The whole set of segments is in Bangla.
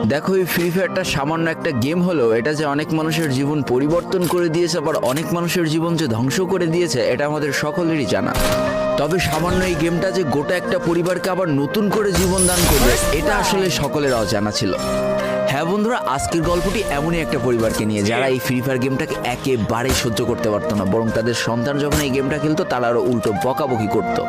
দেখো, এই ফ্রি ফায়ারটা সামান্য একটা গেম হলেও এটা যে অনেক মানুষের জীবন পরিবর্তন করে দিয়েছে, আবার অনেক মানুষের জীবন যে ধ্বংস করে দিয়েছে, এটা আমাদের সকলেরই জানা। তবে সামান্য এই গেমটা যে গোটা একটা পরিবারকে আবার নতুন করে জীবন দান করবে, এটা আসলে সকলের অজানা ছিল। হ্যাঁ বন্ধুরা, আজকের গল্পটি এমনই একটা পরিবারকে নিয়ে যারা এই ফ্রি ফায়ার গেমটাকে একেবারেই সহ্য করতে পারতো না, বরং তাদের সন্তান যখন এই গেমটা খেলতো তারা আরো উল্টো বকাবকি করতো।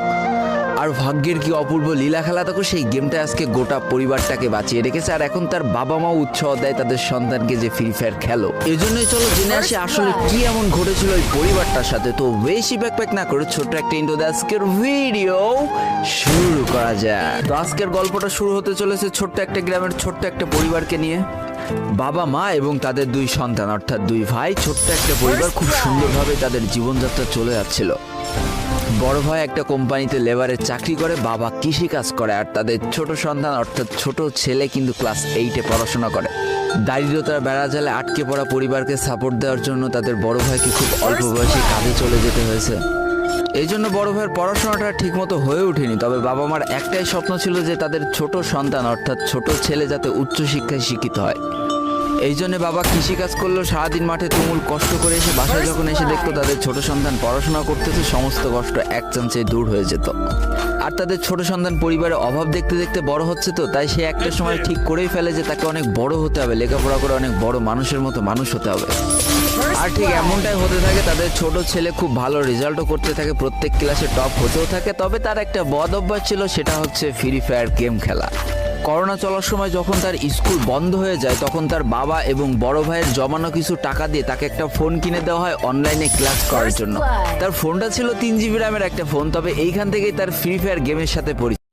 আর ভাগ্যের কি অপূর্ব লীলা খেলা, দেখো সেই গেমটা আজকে গোটা পরিবারটাকে বাঁচিয়ে রেখেছে। আর এখন তার বাবা মাও উৎসাহ দেয় তাদের সন্তানকে যে ফ্রি ফায়ার খেলো। এজন্যই চলো জেনে আসি আসলে কি এমন ঘটেছিল ওই পরিবারটার সাথে। তো বেশি ব্যাকপ্যাক না করে ছোট্ট একটা ইন্ট্রো দিয়ে আজকের ভিডিও শুরু করা যায়। তো আজকের গল্পটা শুরু হতে চলেছে ছোট্ট একটা গ্রামের ছোট্ট একটা পরিবারকে নিয়ে। বাবা মা এবং তাদের দুই সন্তান অর্থাৎ দুই ভাই, ছোট্ট একটা পরিবার, খুব সুন্দরভাবে তাদের জীবনযাত্রা চলে যাচ্ছিল। বড় ভাই একটা কোম্পানিতে লেবারের চাকরি করে, বাবা কৃষি কাজ করে, আর তাদের ছোট সন্তান অর্থাৎ ছোট ছেলে কিন্তু ক্লাস 8-এ পড়াশোনা করে। দারিদ্রতার বেড়াজালে আটকে পড়া পরিবারকে সাপোর্ট দেওয়ার জন্য তাদের বড় ভাইকে খুব অল্প বয়সে কাজে চলে যেতে হয়েছে। এই জন্য বড় ভাইয়ের পড়াশোনাটা ঠিকমতো হয়ে ওঠেনি। তবে বাবা মার একটাই স্বপ্ন ছিল যে তাদের ছোট সন্তান অর্থাৎ ছোট ছেলে যাতে উচ্চশিক্ষায় শিক্ষিত হয়। এই জন্য বাবা কৃষিকাজ করলেও সারাদিন মাঠে তুমুল কষ্ট করে এসে বাসায় যখন এসে দেখতো তাদের ছোট সন্তান পড়াশোনা করতেছে, সমস্ত কষ্ট এক চান্সে দূর হয়ে যেত। আর তাদের ছোট সন্তান পরিবারের অভাব দেখতে দেখতে বড় হচ্ছে, তো তাই সে একটা সময় ঠিক করেই ফেলে যে তাকে অনেক বড় হতে হবে, লেখাপড়া করে অনেক বড় মানুষের মতো মানুষ হতে হবে। আর ঠিক এমনটাই হতে থাকে। তাদের ছোট ছেলে খুব ভালো রেজাল্টও করতে থাকে, প্রত্যেক ক্লাসে টপ হতেও থাকে। তবে তার একটা বদ অভ্যাস ছিল, সেটা হচ্ছে ফ্রি ফায়ার গেম খেলা। করোনা চলার সময় যখন তার স্কুল বন্ধ হয়ে যায়, তখন তার বাবা এবং বড় ভাইয়ের জমানো কিছু টাকা দিয়ে তাকে একটা ফোন কিনে দেওয়া হয় অনলাইনে ক্লাস করার জন্য। তার ফোনটা ছিল 3 GB র্যামের একটা ফোন। তবে এইখান থেকেই তার ফ্রি ফায়ার গেমের সাথে পরিচয়।